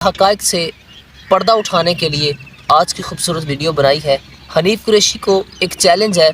हक़ाइक़ से पर्दा उठाने के लिए आज की खूबसूरत वीडियो बनाई है। हनीफ़ कुरैशी को एक चैलेंज है।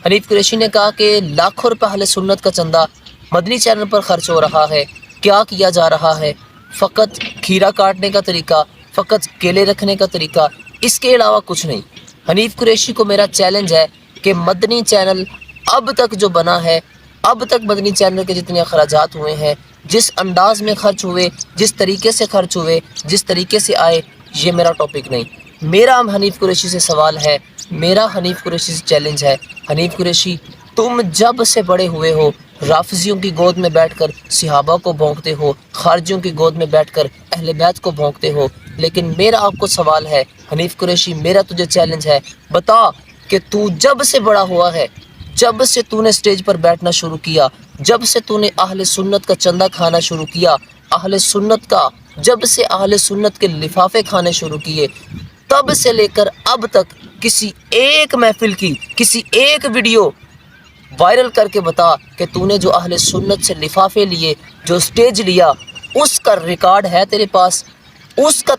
हनीफ़ कुरैशी ने कहा कि लाखों रुपए अहले सुन्नत का चंदा मदनी चैनल पर ख़र्च हो रहा है। क्या किया जा रहा है? फ़कत खीरा काटने का तरीका, फ़कत केले रखने का तरीका, इसके अलावा कुछ नहीं। हनीफ़ कुरैशी को मेरा चैलेंज है कि मदनी चैनल अब तक जो बना है, अब तक मदनी चैनल के जितने अखराजात हुए हैं, जिस अंदाज़ में ख़र्च हुए, जिस तरीके से ख़र्च हुए, जिस तरीके से आए, ये मेरा टॉपिक नहीं। मेरा हनीफ़ कुरैशी से सवाल है, मेरा हनीफ़ कुरैशी से चैलेंज है। हनीफ़ कुरैशी, तुम जब से बड़े हुए हो राफ़िज़ियों की गोद में बैठकर सहाबा को भौंकते हो, खारजियों की गोद में बैठकर अहले बैत को भौंकते हो। लेकिन मेरा आपको सवाल है हनीफ़ कुरैशी, मेरा तुझे चैलेंज है, बता कि तू जब से बड़ा हुआ है, जब से तूने स्टेज पर बैठना शुरू किया, जब से तूने अहले सुन्नत का चंदा खाना शुरू किया, अहले सुन्नत का जब से अहले सुन्नत के लिफाफे खाने शुरू किए, तब से लेकर अब तक किसी एक महफिल की, किसी एक वीडियो वायरल करके बता कि तूने जो अहले सुन्नत से लिफाफे लिए, जो स्टेज लिया, उसका रिकॉर्ड है तेरे पास? उसका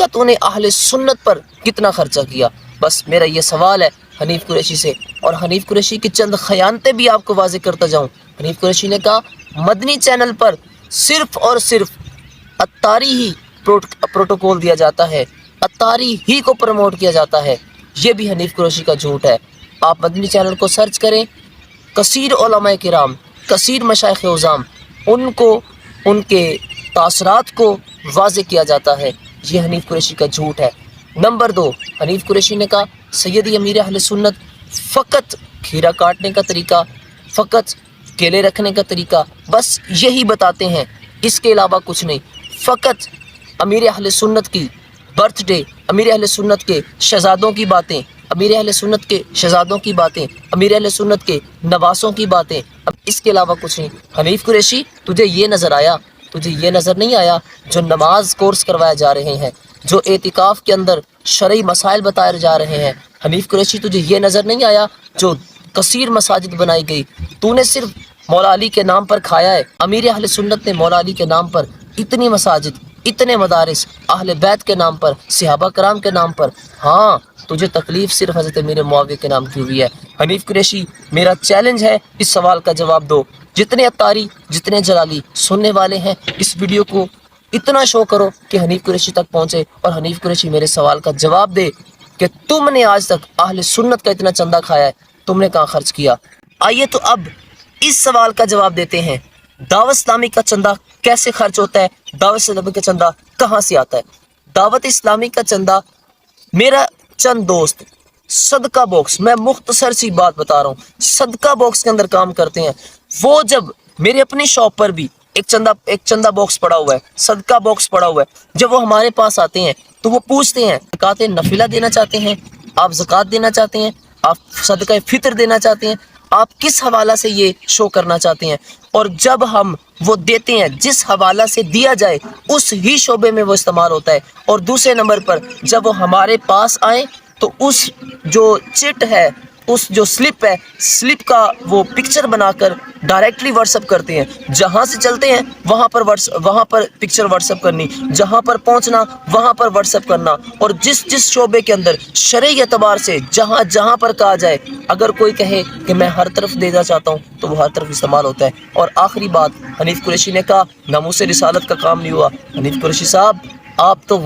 तूने अहले सुन्नत पर कितना खर्चा किया? बस मेरा ये सवाल है हनीफ़ कुरैशी से। और हनीफ़ कुरैशी की चंद खयानतें भी आपको वाज़े करता जाऊँ। हनीफ़ कुरैशी ने कहा मदनी चैनल पर सिर्फ़ और सिर्फ अत्तारी ही प्रोटोकॉल दिया जाता है, अत्तारी ही को प्रमोट किया जाता है। ये भी हनीफ़ कुरैशी का झूठ है। आप मदनी चैनल को सर्च करें, कसीर उलमाए किराम, कसीर मशाइख़ उज़ाम, उनको उनके तासरात को वाज़े किया जाता है। ये हनीफ़ कुरैशी का झूठ है। नंबर 2, हनीफ़ कुरैशी ने कहा सैयदी अमीर अहले सुन्नत फ़कत खीरा काटने का तरीका, फ़कत केले रखने का तरीका, बस यही बताते हैं, इसके अलावा कुछ नहीं। फ़कत अमीर अहले सुन्नत की बर्थडे, अमीर अहले सुन्नत के शहज़ादों की बातें, अमीर अहले सुन्नत के शहज़ादों की बातें, अमीर अहले सुन्नत के नवासों की बातें, अब इसके अलावा कुछ नहीं। हनीफ़ कुरैशी, तुझे ये नज़र आया, तुझे ये नज़र नहीं आया जो नमाज कोर्स करवाए जा रहे हैं, जो एतिकाफ़ के अंदर शरई मसाइल बताए जा रहे हैं? हनीफ़ कुरैशी, तुझे ये नज़र नहीं आया जो कसीर मसाजिद बनाई गई? तूने सिर्फ मौला अली के नाम पर खाया है। अमीर अहले सुन्नत ने मौला अली के नाम पर इतनी मसाजिद, इतने मदारिस, अहले बैत के नाम पर, सहाबा कराम के नाम पर। हाँ, तुझे तकलीफ़ सिर्फ हज़रत अमीर मुआविया के नाम की हुई है। हनीफ़ कुरैशी, मेरा चैलेंज है, इस सवाल का जवाब दो। जितने अत्तारी, जितने जलाली सुनने वाले हैं, इस वीडियो को इतना शो करो कि हनीफ़ कुरैशी तक पहुँचे। और हनीफ़ कुरैशी, मेरे सवाल का जवाब दे कि तुमने आज तक अहले सुन्नत का इतना चंदा खाया है, तुमने कहाँ खर्च किया? आइए तो अब इस सवाल का जवाब देते हैं, दावत इस्लामी का चंदा कैसे खर्च होता है? दावत इस्लामी का चंदा कहाँ से आता है? दावत इस्लामी का चंदा, मेरा चंद दोस्त सदका बॉक्स, मैं मुख्तसर सी बात बता रहा हूँ, सदका बॉक्स के अंदर काम करते हैं। वो जब मेरे अपनी शॉप पर भी एक चंदा बॉक्स पड़ा हुआ है, सदका बॉक्स पड़ा हुआ है, जब वो हमारे पास आते हैं तो वो पूछते हैं, ज़कात नफिला देना चाहते हैं आप, ज़कात देना चाहते हैं आप, सदका फितर देना चाहते हैं आप, किस हवाला से ये शो करना चाहते हैं? और जब हम वो देते हैं, जिस हवाला से दिया जाए उस ही शोबे में वो इस्तेमाल होता है। और दूसरे नंबर पर जब वो हमारे पास आए तो उस जो चिट है, उस जो स्लिप है, स्लिप का वो पिक्चर बनाकर डायरेक्टली व्हाट्सअप करते हैं। जहाँ से चलते हैं वहाँ पर पिक्चर व्हाट्सअप करनी, जहाँ पर पहुँचना वहाँ पर व्हाट्सअप करना। और जिस शोबे के अंदर शरई एतबार से जहाँ पर कहा जाए, अगर कोई कहे कि मैं हर तरफ देना चाहता हूँ तो वो हर तरफ इस्तेमाल होता है। और आखिरी बात, हनीफ़ कुरैशी ने कहा नामूस रिसालत का काम नहीं हुआ। हनीफ़ कुरैशी साहब, आप तो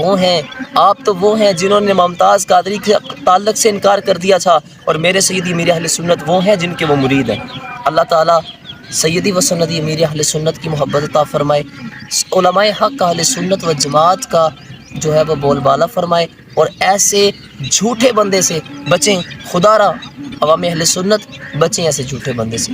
वो हैं जिन्होंने मुमताज़ कादरी के ताल्लुक़ से इनकार कर दिया था। और मेरे सैयदी अमीर अहले सुन्नत वो हैं जिनके वो मुरीद हैं। अल्लाह ताला सैयदी व सन्नदी अमीर अहले सुन्नत की मोहब्बत अता फरमाए, उलमाए हक़ अहले सुन्नत व जमात का जो है वो बोलबाला फरमाए। और ऐसे झूठे बंदे से बचें, खुदारा अवाम अहले सुन्नत बचें ऐसे झूठे बंदे से।